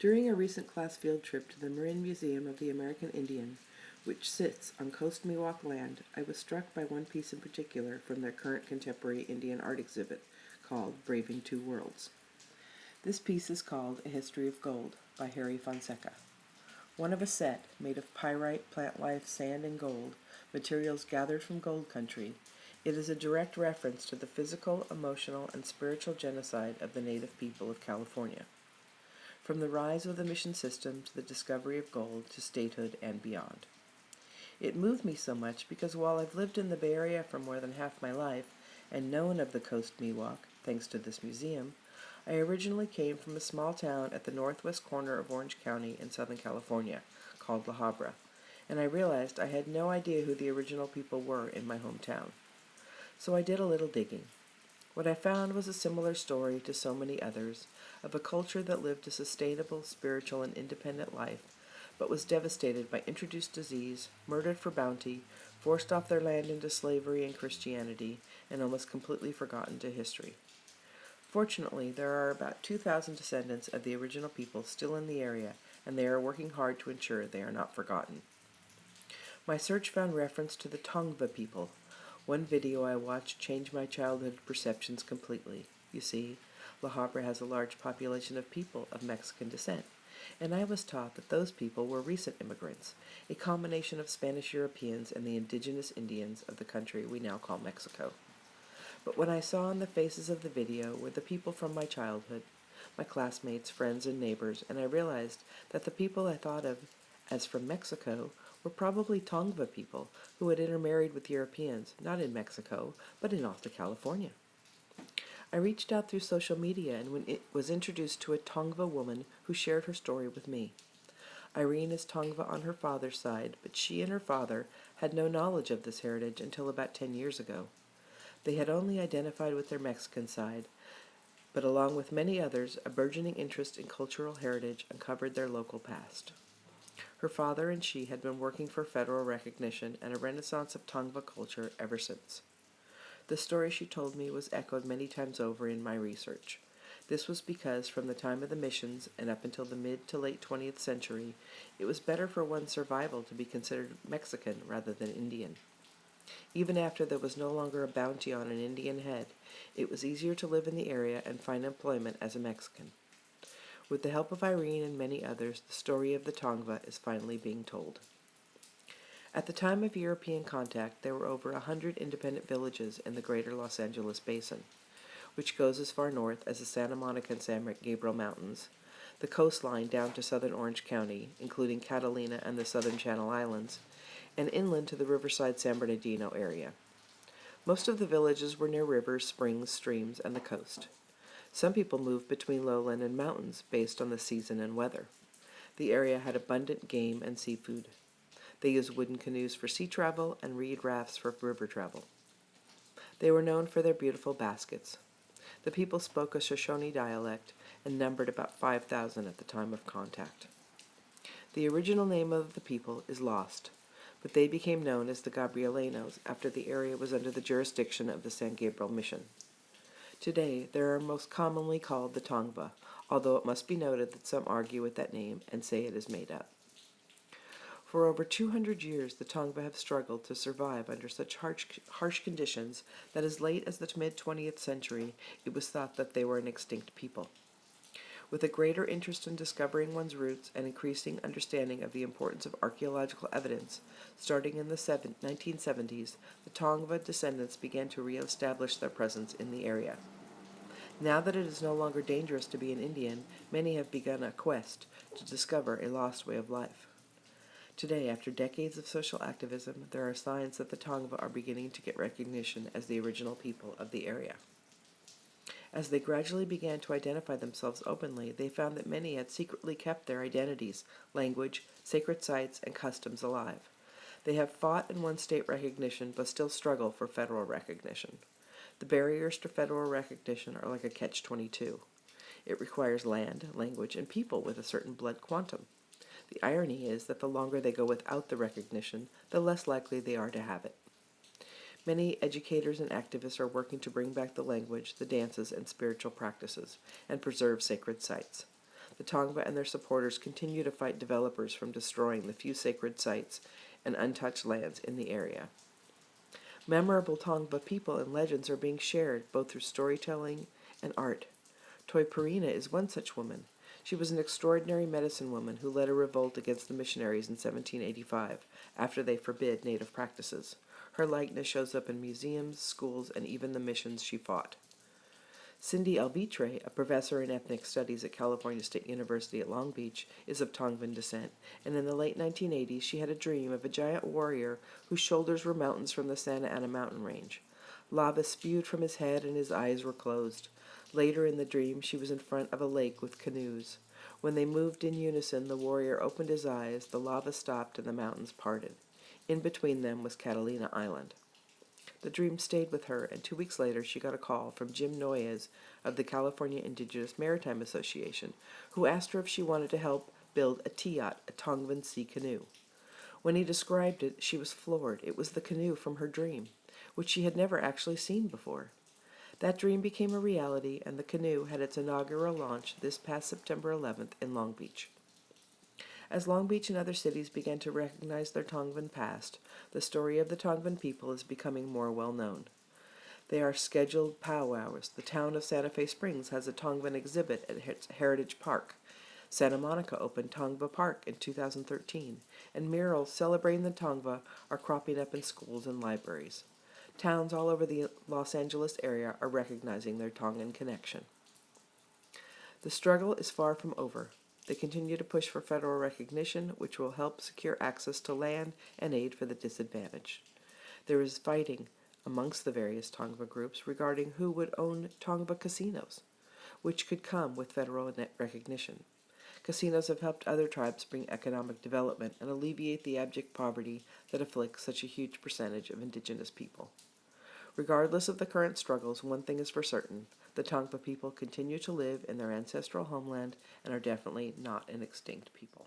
During a recent class field trip to the Marin Museum of the American Indian, which sits on Coast Miwok land, I was struck by one piece in particular from their current contemporary Indian art exhibit called Braving Two Worlds. This piece is called A History of Gold by Harry Fonseca. One of a set made of pyrite, plant life, sand, and gold, materials gathered from gold country, it is a direct reference to the physical, emotional, and spiritual genocide of the native people of California. From the rise of the mission system to the discovery of gold to statehood and beyond. It moved me so much because while I've lived in the Bay Area for more than half my life and known of the Coast Miwok, thanks to this museum, I originally came from a small town at the northwest corner of Orange County in Southern California called La Habra, and I realized I had no idea who the original people were in my hometown. So I did a little digging. What I found was a similar story to so many others of a culture that lived a sustainable, spiritual, and independent life, but was devastated by introduced disease, murdered for bounty, forced off their land into slavery and Christianity, and almost completely forgotten to history. Fortunately, there are about 2,000 descendants of the original people still in the area, and they are working hard to ensure they are not forgotten. My search found reference to the Tongva people. One video I watched changed my childhood perceptions completely. You see, La Habra has a large population of people of Mexican descent, and I was taught that those people were recent immigrants, a combination of Spanish Europeans and the indigenous Indians of the country we now call Mexico. But what I saw on the faces of the video were the people from my childhood, my classmates, friends, and neighbors, and I realized that the people I thought of as from Mexico were probably Tongva people who had intermarried with Europeans, not in Mexico, but in Alta California. I reached out through social media and was introduced to a Tongva woman who shared her story with me. Irene is Tongva on her father's side, but she and her father had no knowledge of this heritage until about 10 years ago. They had only identified with their Mexican side, but along with many others, a burgeoning interest in cultural heritage uncovered their local past. Her father and she had been working for federal recognition and a renaissance of Tongva culture ever since. The story she told me was echoed many times over in my research. This was because from the time of the missions and up until the mid to late 20th century, it was better for one's survival to be considered Mexican rather than Indian. Even after there was no longer a bounty on an Indian head, it was easier to live in the area and find employment as a Mexican. With the help of Irene and many others, the story of the Tongva is finally being told. At the time of European contact, there were over 100 independent villages in the greater Los Angeles basin, which goes as far north as the Santa Monica and San Gabriel Mountains, the coastline down to southern Orange County, including Catalina and the southern Channel Islands, and inland to the Riverside San Bernardino area. Most of the villages were near rivers, springs, streams, and the coast. Some people moved between lowland and mountains based on the season and weather. The area had abundant game and seafood. They used wooden canoes for sea travel and reed rafts for river travel. They were known for their beautiful baskets. The people spoke a Shoshone dialect and numbered about 5,000 at the time of contact. The original name of the people is lost, but they became known as the Gabrielinos after the area was under the jurisdiction of the San Gabriel Mission. Today, they are most commonly called the Tongva, although it must be noted that some argue with that name and say it is made up. For over 200 years, the Tongva have struggled to survive under such harsh conditions that as late as the mid-20th century, it was thought that they were an extinct people. With a greater interest in discovering one's roots and increasing understanding of the importance of archaeological evidence, starting in the 1970s, the Tongva descendants began to re-establish their presence in the area. Now that it is no longer dangerous to be an Indian, many have begun a quest to discover a lost way of life. Today, after decades of social activism, there are signs that the Tongva are beginning to get recognition as the original people of the area. As they gradually began to identify themselves openly, they found that many had secretly kept their identities, language, sacred sites, and customs alive. They have fought and won state recognition, but still struggle for federal recognition. The barriers to federal recognition are like a catch-22. It requires land, language, and people with a certain blood quantum. The irony is that the longer they go without the recognition, the less likely they are to have it. Many educators and activists are working to bring back the language, the dances, and spiritual practices, and preserve sacred sites. the Tongva and their supporters continue to fight developers from destroying the few sacred sites and untouched lands in the area. Memorable Tongva people and legends are being shared both through storytelling and art. Toiparina is one such woman. She was an extraordinary medicine woman who led a revolt against the missionaries in 1785 after they forbid native practices. Her likeness shows up in museums, schools, and even the missions she fought. Cindy Albitre, a professor in ethnic studies at California State University at Long Beach, is of Tongvan descent, and in the late 1980s she had a dream of a giant warrior whose shoulders were mountains from the Santa Ana mountain range. Lava spewed from his head and his eyes were closed. Later in the dream, she was in front of a lake with canoes. When they moved in unison, the warrior opened his eyes, the lava stopped, and the mountains parted. In between them was Catalina Island. The dream stayed with her, and 2 weeks later she got a call from Jim Noyes of the California Indigenous Maritime Association, who asked her if she wanted to help build a tiyat, a Tongvan sea canoe. When he described it, she was floored. It was the canoe from her dream, which she had never actually seen before. That dream became a reality, and the canoe had its inaugural launch this past September 11th in Long Beach. As Long Beach and other cities began to recognize their Tongvan past, the story of the Tongvan people is becoming more well known. There are scheduled powwows. The town of Santa Fe Springs has a Tongvan exhibit at Heritage Park. Santa Monica opened Tongva Park in 2013, and murals celebrating the Tongva are cropping up in schools and libraries. Towns all over the Los Angeles area are recognizing their Tongan connection. The struggle is far from over. They continue to push for federal recognition, which will help secure access to land and aid for the disadvantaged. There is fighting amongst the various Tongva groups regarding who would own Tongva casinos, which could come with federal recognition. Casinos have helped other tribes bring economic development and alleviate the abject poverty that afflicts such a huge percentage of indigenous people. Regardless of the current struggles, one thing is for certain: the Tongva people continue to live in their ancestral homeland and are definitely not an extinct people.